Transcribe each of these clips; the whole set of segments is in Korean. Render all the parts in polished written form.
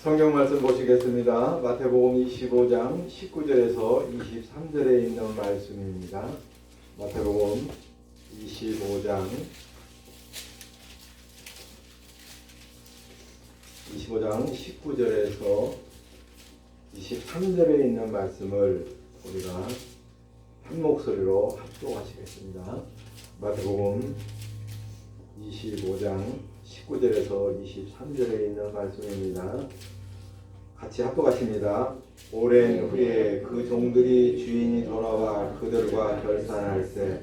성경 말씀 보시겠습니다. 마태복음 25장 19절에서 23절에 있는 말씀입니다. 마태복음 25장 19절에서 23절에 있는 말씀을 우리가 한 목소리로 합독하시겠습니다. 마태복음 25장 19절에서 23절에 있는 말씀입니다. 같이 합독하십니다. 오랜 후에 그 종들이 주인이 돌아와 그들과 결산할 때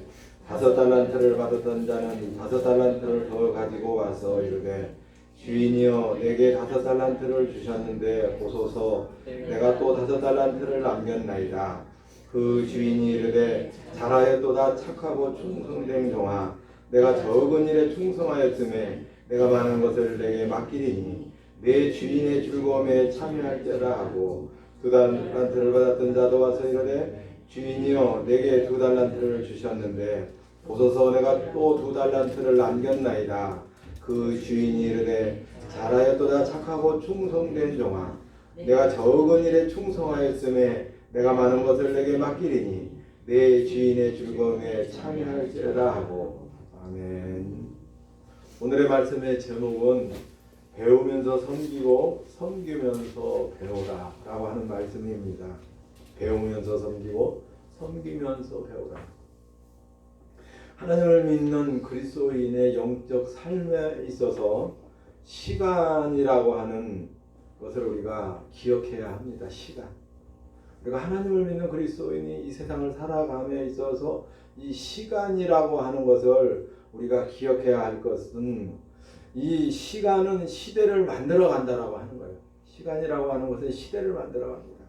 5달란트를 받았던 자는 5달란트를 더 가지고 와서 이르되 주인이여 내게 5달란트를 주셨는데 보소서 내가 또 5달란트를 남겼나이다. 그 주인이 이르되 잘하였도다 착하고 충성된 종아 내가 적은 일에 충성하였음에 내가 많은 것을 내게 맡기리니 내 주인의 즐거움에 참여할지라 하고 2달란트를 받았던 자도 와서 이르되 주인이여 내게 2달란트를 주셨는데 보소서 내가 또 2달란트를 남겼나이다. 그 주인이 이르되 잘하였도다 착하고 충성된 종아 내가 적은 일에 충성하였음에 내가 많은 것을 내게 맡기리니 내 주인의 즐거움에 참여할지라 하고. 아멘. 오늘의 말씀의 제목은 배우면서 섬기고 섬기면서 배우라 라고 하는 말씀입니다. 배우면서 섬기고 섬기면서 배우라. 하나님을 믿는 그리스도인의 영적 삶에 있어서 시간이라고 하는 것을 우리가 기억해야 합니다. 시간. 우리가 하나님을 믿는 그리스도인이 이 세상을 살아감에 있어서 이 시간이라고 하는 것을 우리가 기억해야 할 것은 이 시간은 시대를 만들어 간다라고 하는 거예요. 시간이라고 하는 것은 시대를 만들어 갑니다.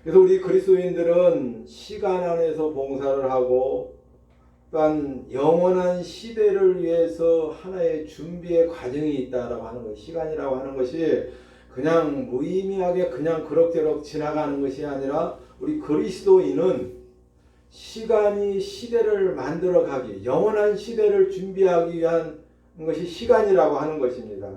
그래서 우리 그리스도인들은 시간 안에서 봉사를 하고 또한 영원한 시대를 위해서 하나의 준비의 과정이 있다라고 하는 거예요. 시간이라고 하는 것이 그냥 무의미하게 그냥 그럭저럭 지나가는 것이 아니라 우리 그리스도인은 시간이 시대를 만들어가기, 영원한 시대를 준비하기 위한 것이 시간이라고 하는 것입니다.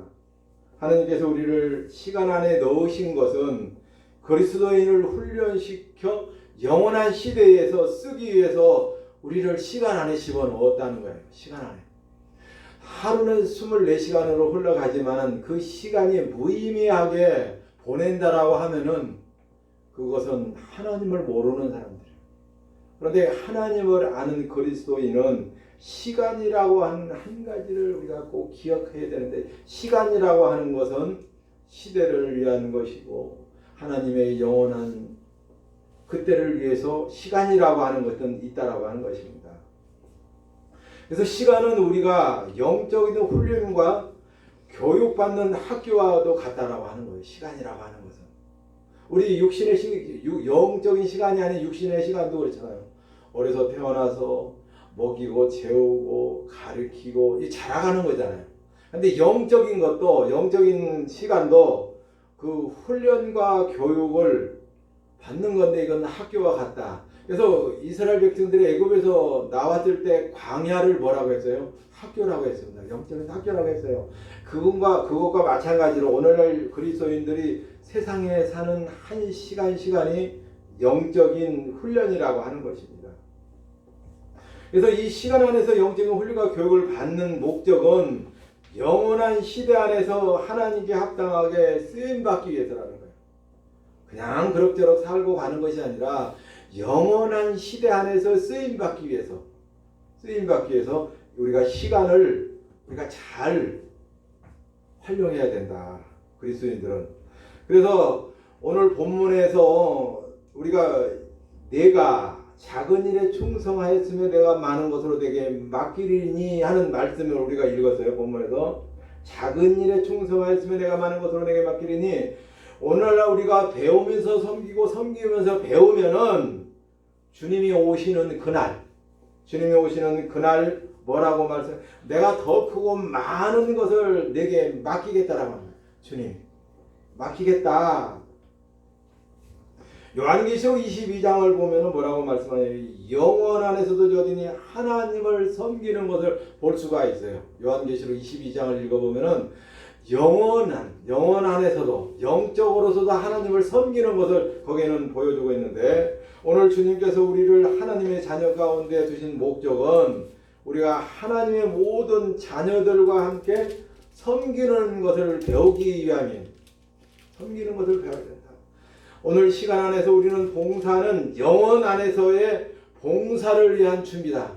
하나님께서 우리를 시간 안에 넣으신 것은 그리스도인을 훈련시켜 영원한 시대에서 쓰기 위해서 우리를 시간 안에 집어넣었다는 거예요. 시간 안에. 하루는 24시간으로 흘러가지만 그 시간이 무의미하게 보낸다라고 하면은 그것은 하나님을 모르는 사람들이에요. 그런데 하나님을 아는 그리스도인은 시간이라고 하는 한 가지를 우리가 꼭 기억해야 되는데, 시간이라고 하는 것은 시대를 위한 것이고 하나님의 영원한 그때를 위해서 시간이라고 하는 것은 있다라고 하는 것입니다. 그래서 시간은 우리가 영적인 훈련과 교육받는 학교와도 같다라고 하는 거예요. 시간이라고 하는 것은. 우리 영적인 시간이 아닌 육신의 시간도 그렇잖아요. 어려서 태어나서 먹이고 재우고 가르치고 자라가는 거잖아요. 근데 영적인 것도, 영적인 시간도 그 훈련과 교육을 받는 건데 이건 학교와 같다. 그래서 이스라엘 백성들이 애굽에서 나왔을 때 광야를 뭐라고 했어요? 학교라고 했습니다. 영적인 학교라고 했어요. 그것과 마찬가지로 오늘날 그리스도인들이 세상에 사는 한 시간이 영적인 훈련이라고 하는 것입니다. 그래서 이 시간 안에서 영적인 훈련과 교육을 받는 목적은 영원한 시대 안에서 하나님께 합당하게 쓰임받기 위해서라는 거예요. 그냥 그럭저럭 살고 가는 것이 아니라 영원한 시대 안에서 쓰임받기 위해서 우리가 시간을 우리가 잘 활용해야 된다. 그리스도인들은. 그래서 오늘 본문에서 우리가 내가 작은 일에 충성하였으며 내가 많은 것으로 내게 맡기리니 하는 말씀을 우리가 읽었어요. 본문에서 작은 일에 충성하였으며 내가 많은 것으로 내게 맡기리니, 오늘날 우리가 배우면서 섬기고 섬기면서 배우면은 주님이 오시는 그날 뭐라고 말씀? 내가 더 크고 많은 것을 내게 맡기겠다라고 합니다. 주님 맡기겠다. 요한계시록 22장을 보면은 뭐라고 말씀하냐면 영원 안에서도 여전히 하나님을 섬기는 것을 볼 수가 있어요. 요한계시록 22장을 읽어보면은 영원 안에서도 영적으로서도 하나님을 섬기는 것을 거기에는 보여주고 있는데, 오늘 주님께서 우리를 하나님의 자녀 가운데 두신 목적은 우리가 하나님의 모든 자녀들과 함께 섬기는 것을 배우기 위함인, 섬기는 것을 배워야 된다. 오늘 시간 안에서 우리는 봉사는 영원 안에서의 봉사를 위한 준비다.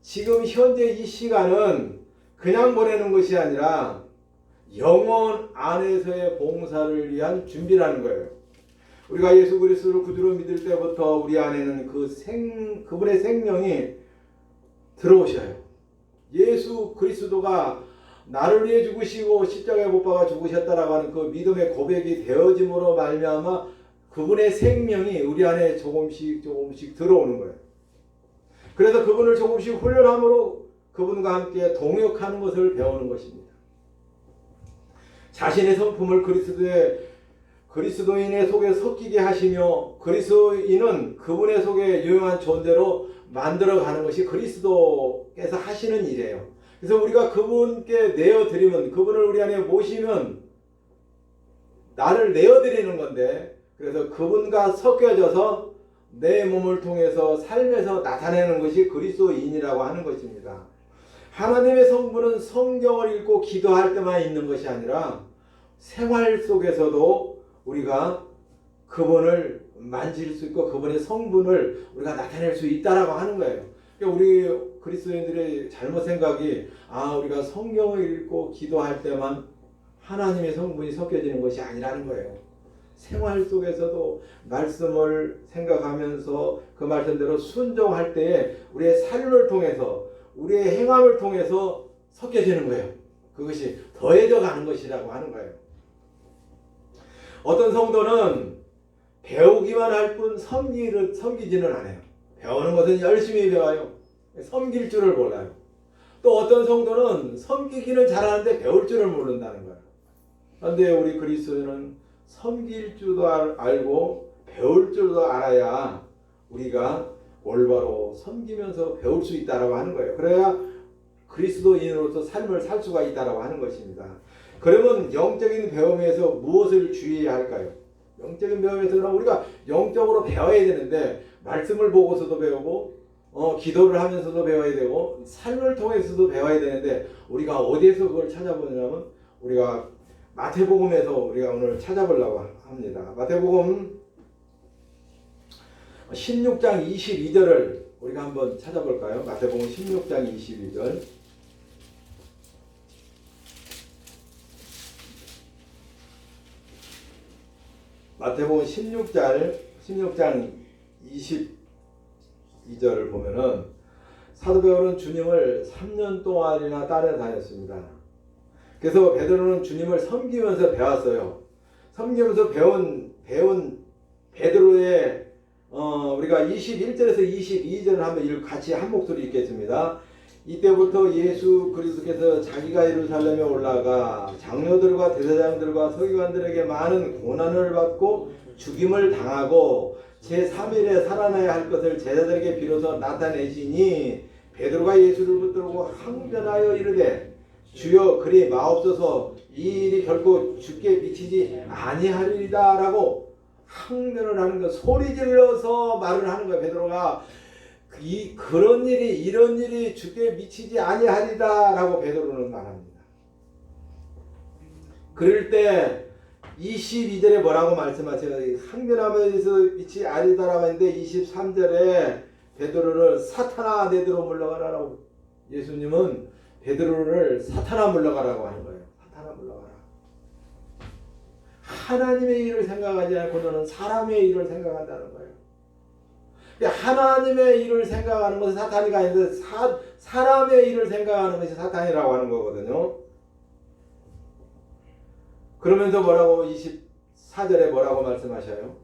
지금 현재 이 시간은 그냥 보내는 것이 아니라 영원 안에서의 봉사를 위한 준비라는 거예요. 우리가 예수 그리스도를 구주로 믿을 때부터 우리 안에는 그분의 생명이 들어오셔요. 예수 그리스도가 나를 위해 죽으시고 십자가에 못 박아 죽으셨다라고 하는 그 믿음의 고백이 되어짐으로 말미암아 그분의 생명이 우리 안에 조금씩 들어오는 거예요. 그래서 그분을 조금씩 훈련함으로 그분과 함께 동역하는 것을 배우는 것입니다. 자신의 성품을 그리스도인의 속에 섞이게 하시며 그리스도인은 그분의 속에 유용한 존재로 만들어가는 것이 그리스도께서 하시는 일이에요. 그래서 우리가 그분께 내어드리면, 그분을 우리 안에 모시면 나를 내어드리는 건데, 그래서 그분과 섞여져서 내 몸을 통해서 삶에서 나타내는 것이 그리스도인이라고 하는 것입니다. 하나님의 성부는 성경을 읽고 기도할 때만 있는 것이 아니라 생활 속에서도 우리가 그분을 만질 수 있고 그분의 성분을 우리가 나타낼 수 있다라고 하는 거예요. 그러니까 우리 그리스도인들의 잘못 생각이 우리가 성경을 읽고 기도할 때만 하나님의 성분이 섞여지는 것이 아니라는 거예요. 생활 속에서도 말씀을 생각하면서 그 말씀대로 순종할 때에 우리의 삶을 통해서 우리의 행함을 통해서 섞여지는 거예요. 그것이 더해져 가는 것이라고 하는 거예요. 어떤 성도는 배우기만 할 뿐 섬기지는 않아요. 배우는 것은 열심히 배워요. 섬길 줄을 몰라요. 또 어떤 성도는 섬기기는 잘하는데 배울 줄을 모른다는 거예요. 그런데 우리 그리스도인은 섬길 줄도 알고 배울 줄도 알아야 우리가 올바로 섬기면서 배울 수 있다라고 하는 거예요. 그래야 그리스도인으로서 삶을 살 수가 있다라고 하는 것입니다. 그러면 영적인 배움에서 무엇을 주의해야 할까요? 영적인 배움에서는 우리가 영적으로 배워야 되는데 말씀을 보고서도 배우고 기도를 하면서도 배워야 되고 삶을 통해서도 배워야 되는데 우리가 어디에서 그걸 찾아보냐면 우리가 마태복음에서 우리가 오늘 찾아보려고 합니다. 마태복음 16장 22절을 우리가 한번 찾아볼까요? 마태복음 16장 22절. 마태복음 16장 22절을 보면은 사도 베드로는 주님을 3년 동안이나 따라다녔습니다. 그래서 베드로는 주님을 섬기면서 배웠어요. 섬기면서 배운 베드로의 우리가 21절에서 22절을 한번 같이 한 목소리 읽겠습니다. 이때부터 예수 그리스도께서 자기가 예루살렘에 올라가 장로들과 대제사장들과 서기관들에게 많은 고난을 받고 죽임을 당하고 제3일에 살아나야 할 것을 제자들에게 비로소 나타내시니 베드로가 예수를 붙들고 항변하여 이르되 주여 그리 마옵소서 이 일이 결코 주께 미치지 아니하리이다 라고 항변을 하는 거, 소리 질러서 말을 하는 거예요. 베드로가 그런 일이 이런 일이 주께 미치지 아니하리다 라고 베드로는 말합니다. 그럴 때 22절에 뭐라고 말씀하세요? 항변하면서 미치지 아니다라고 했는데 23절에 베드로를 사탄아 내들어 물러가라라고, 예수님은 베드로를 사탄아 물러가라고 하는 거예요. 사탄아 물러가라. 하나님의 일을 생각하지 않고 너는 사람의 일을 생각한다는 거예요. 하나님의 일을 생각하는 것은 사탄이가 아닌데 사람의 일을 생각하는 것이 사탄이라고 하는 거거든요. 그러면서 뭐라고 24절에 뭐라고 말씀하셔요?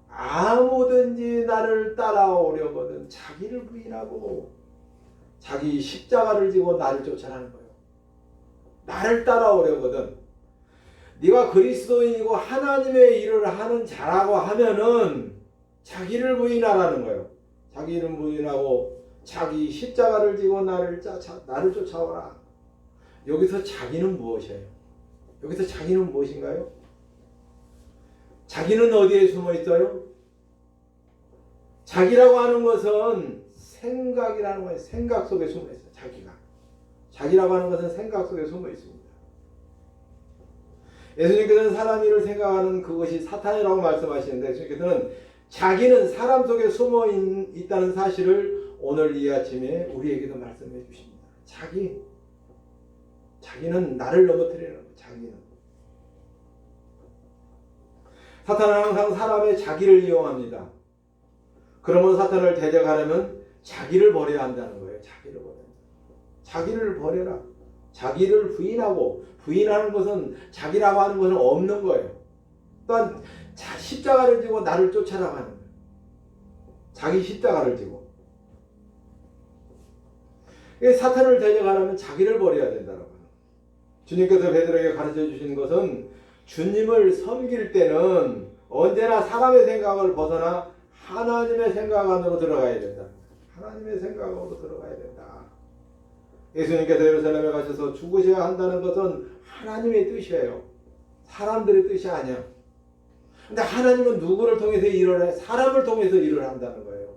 아무든지 나를 따라오려거든 자기를 부인하고 자기 십자가를 지고 나를 쫓아가는 거예요. 나를 따라오려거든. 네가 그리스도인이고 하나님의 일을 하는 자라고 하면은 자기를 부인하라는 거예요. 자기를 부인하고 자기 십자가를 지고 나를 쫓아오라. 여기서 자기는 무엇이에요? 여기서 자기는 무엇인가요? 자기는 어디에 숨어 있어요? 자기라고 하는 것은 생각이라는 거예요. 생각 속에 숨어 있어요. 자기라고 하는 것은 생각 속에 숨어 있습니다. 예수님께서는 사람 일을 생각하는 그것이 사탄이라고 말씀하시는데, 예수님께서는 자기는 사람 속에 숨어 있다는 사실을 오늘 이 아침에 우리에게도 말씀해 주십니다. 자기는 나를 넘어뜨리는 거예요. 자기는. 사탄은 항상 사람의 자기를 이용합니다. 그러면 사탄을 대적하려면 자기를 버려야 한다는 거예요. 자기를 버려라. 자기를 부인하는 것은, 자기라고 하는 것은 없는 거예요. 또한 십자가를 지고 나를 쫓아라고 하는 거예요. 자기 십자가를 지고. 사탄을 대적하려면 자기를 버려야 된다는 거예요. 주님께서 베드로에게 가르쳐 주신 것은 주님을 섬길 때는 언제나 사람의 생각을 벗어나 하나님의 생각 안으로 들어가야 된다. 하나님의 생각으로 들어가야 된다. 예수님께서 예루살렘에 가셔서 죽으셔야 한다는 것은 하나님의 뜻이에요. 사람들의 뜻이 아니야. 근데 하나님은 누구를 통해서 일을 해? 사람을 통해서 일을 한다는 거예요.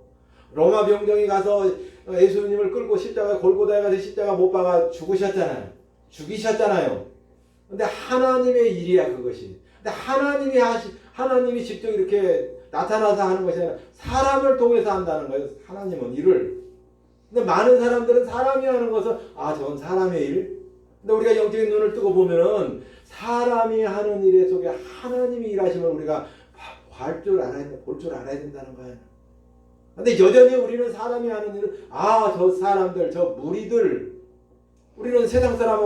로마 병정이 가서 예수님을 끌고 골고다에 가서 십자가 못 박아 죽이셨잖아요. 근데 하나님의 일이야, 그것이. 근데 하나님이 직접 이렇게 나타나서 하는 것이 아니라 사람을 통해서 한다는 거예요. 하나님은 일을. 근데 많은 사람들은 사람이 하는 것은, 저건 사람의 일. 근데 우리가 영적인 눈을 뜨고 보면은 사람이 하는 일 속에 하나님이 일하시면 우리가 볼 줄 알아야 된다는 거예요. 근데 여전히 우리는 사람이 하는 일은, 저 사람들, 저 무리들, 우리는 세상 사람